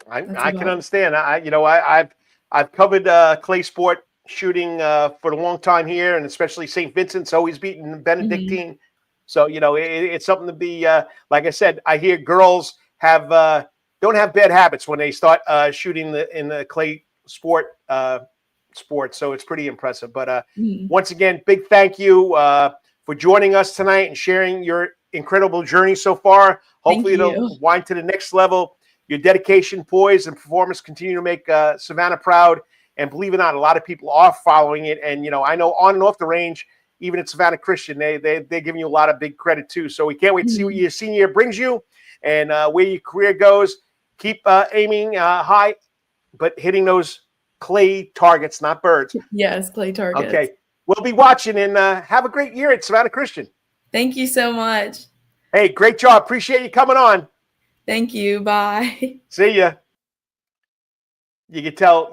I can understand. I've I've covered clay sport shooting for a long time here, and especially St. Vincent's always beating Benedictine. So, it's something to be, like I said, I hear girls don't have bad habits when they start shooting in the clay sport. So it's pretty impressive. But once again, big thank you for joining us tonight and sharing your incredible journey so far. Hopefully it'll wind to the next level. Your dedication, poise, and performance continue to make Savannah proud. And believe it or not, a lot of people are following it. And, I know on and off the range, even at Savannah Christian, they're giving you a lot of big credit too. So we can't wait to see what your senior year brings you and where your career goes. Keep aiming high, but hitting those clay targets, not birds. Yes, clay targets. Okay. We'll be watching, and have a great year at Savannah Christian. Thank you so much. Hey, great job. Appreciate you coming on. Thank you. Bye. See ya. You can tell,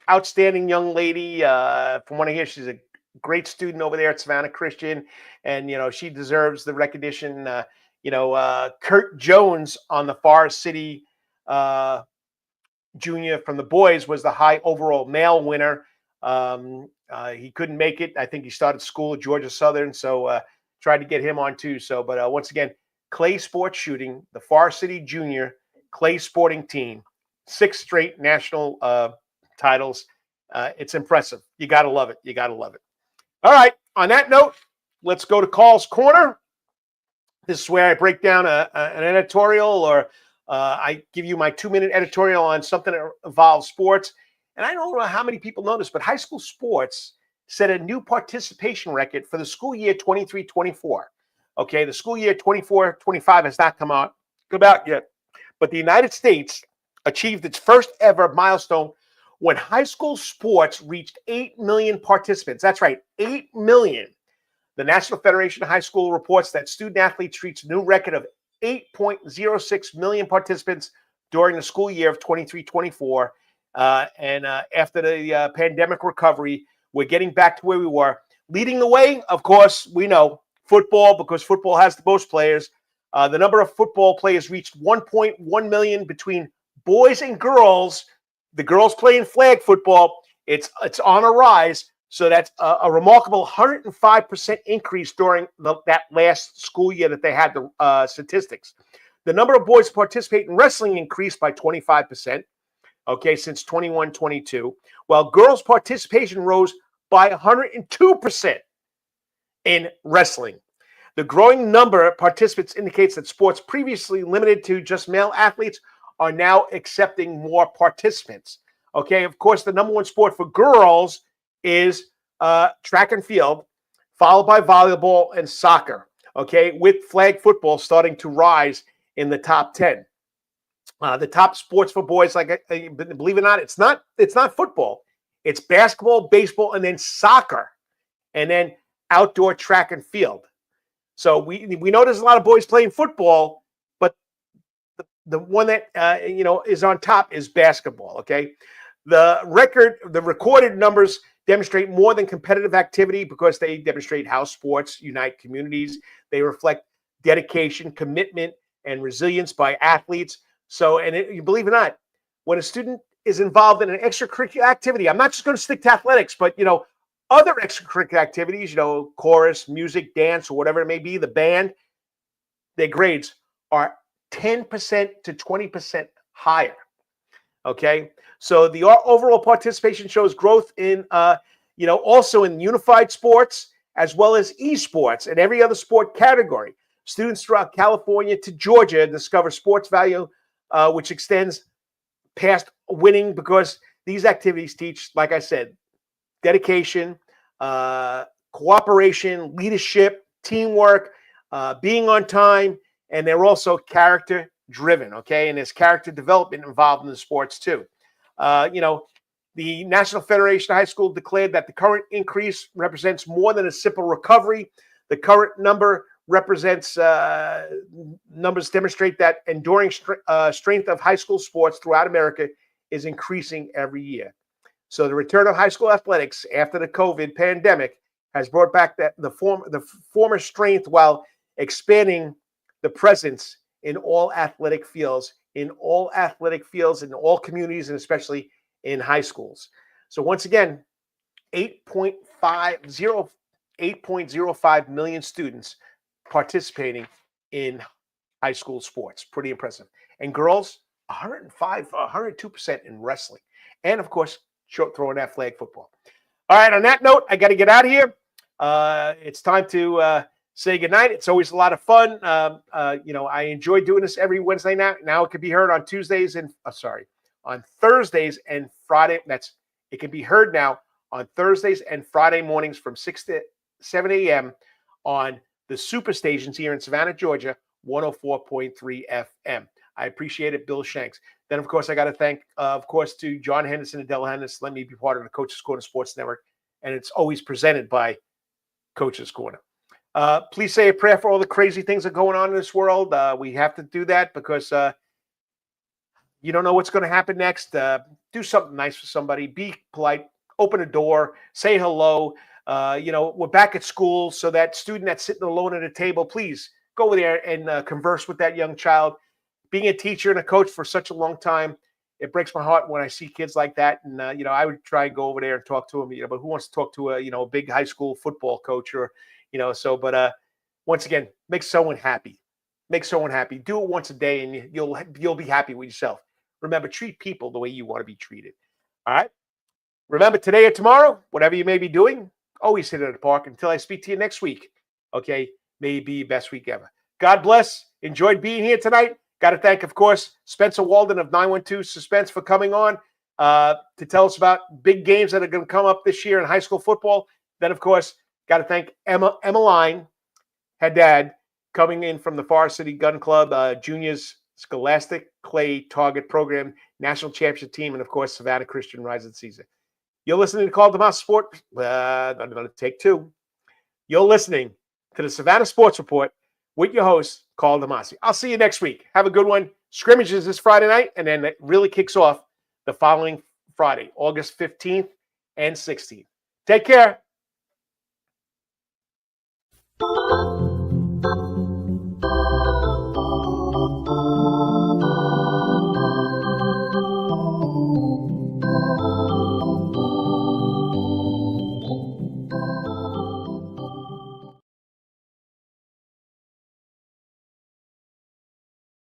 outstanding young lady. From what I hear, she's a great student over there at Savannah Christian, and she deserves the recognition. Kurt Jones on the Forest City Junior from the boys was the high overall male winner. He couldn't make it. I think he started school at Georgia Southern, so tried to get him on too. So, but once again, clay sports shooting, the Forest City Junior clay sporting team, 6 straight national titles. It's impressive. You got to love it. You got to love it. All right. On that note, let's go to Karl's Corner. This is where I break down an editorial, or I give you my 2-minute editorial on something that involves sports. And I don't know how many people know this, but high school sports set a new participation record for the school year 23-24. Okay, the school year 24-25 has not come out yet. But the United States achieved its first ever milestone when high school sports reached 8 million participants. That's right, 8 million. The National Federation of High School reports that student athletes reached a new record of 8.06 million participants during the school year of 23-24. And after the pandemic recovery, we're getting back to where we were. Leading the way, of course, we know football, because football has the most players. The number of football players reached 1.1 million between boys and girls. The girls playing flag football, it's on a rise. So that's a remarkable 105% increase during that last school year that they had the statistics. The number of boys participating in wrestling increased by 25%, since 21-22, while girls' participation rose by 102% in wrestling. The growing number of participants indicates that sports previously limited to just male athletes are now accepting more participants. Okay, of course, the number one sport for girls is track and field, followed by volleyball and soccer. Okay, with flag football starting to rise in the top 10. The top sports for boys, believe it or not, it's not football. It's basketball, baseball, and then soccer, and then outdoor track and field. So we know there's a lot of boys playing football, but the one that is on top is basketball. Okay, the recorded numbers demonstrate more than competitive activity because they demonstrate how sports unite communities. They reflect dedication, commitment, and resilience by athletes. So, you believe it or not, when a student is involved in an extracurricular activity, I'm not just going to stick to athletics, but other extracurricular activities, chorus, music, dance, or whatever it may be, the band, their grades are 10% to 20% higher. Okay, so the overall participation shows growth in, also in unified sports as well as esports and every other sport category. Students throughout California to Georgia discover sports value, which extends past winning, because these activities teach, like I said, dedication, cooperation, leadership, teamwork, being on time, and they're also character driven. Okay, and there's character development involved in the sports too. The National Federation of High School declared that the current increase represents more than a simple recovery. The current number represents numbers demonstrate that enduring strength of high school sports throughout America is increasing every year. So the return of high school athletics after the COVID pandemic has brought back the former strength while expanding the presence in all athletic fields in all athletic fields, in all communities, and especially in high schools. So once again, 8.05 million students participating in high school sports. Pretty impressive. And girls, 102% in wrestling. And of course, short throw and that flag football. All right, on that note, I got to get out of here. It's time to say goodnight. It's always a lot of fun. I enjoy doing this every Wednesday night. Now it can be heard on on Thursdays and Friday. It can be heard now on Thursdays and Friday mornings from 6 to 7 a.m. on the Superstations here in Savannah, Georgia, 104.3 FM. I appreciate it, Bill Shanks. Then, of course, I got to thank, to John Henderson and Della Henderson. Let me be part of the Coach's Corner Sports Network, and it's always presented by Coach's Corner. Please say a prayer for all the crazy things that are going on in this world. We have to do that because you don't know what's going to happen next. Do something nice for somebody. Be polite. Open a door. Say hello. We're back at school, so that student that's sitting alone at a table, please go over there and converse with that young child. Being a teacher and a coach for such a long time, it breaks my heart when I see kids like that. And, I would try and go over there and talk to them, but who wants to talk to a big high school football coach or, once again, make someone happy. Make someone happy. Do it once a day and you'll be happy with yourself. Remember, treat people the way you want to be treated. All right. Remember, today or tomorrow, whatever you may be doing, always hit it at the park until I speak to you next week. Okay. May be your best week ever. God bless. Enjoyed being here tonight. Got to thank, of course, Spencer Waldon of 912 Suspense for coming on to tell us about big games that are going to come up this year in high school football. Then, of course, got to thank Emaline Haddad coming in from the Forest City Gun Club, Juniors Scholastic Clay Target Program, National Championship Team, and, of course, Savannah Christian Rising Season. You're listening to Karl DeMasi Sport. I'm going to take two. You're listening to the Savannah Sports Report with your host, Karl DeMasi. I'll see you next week. Have a good one. Scrimmages this Friday night, and then it really kicks off the following Friday, August 15th and 16th. Take care.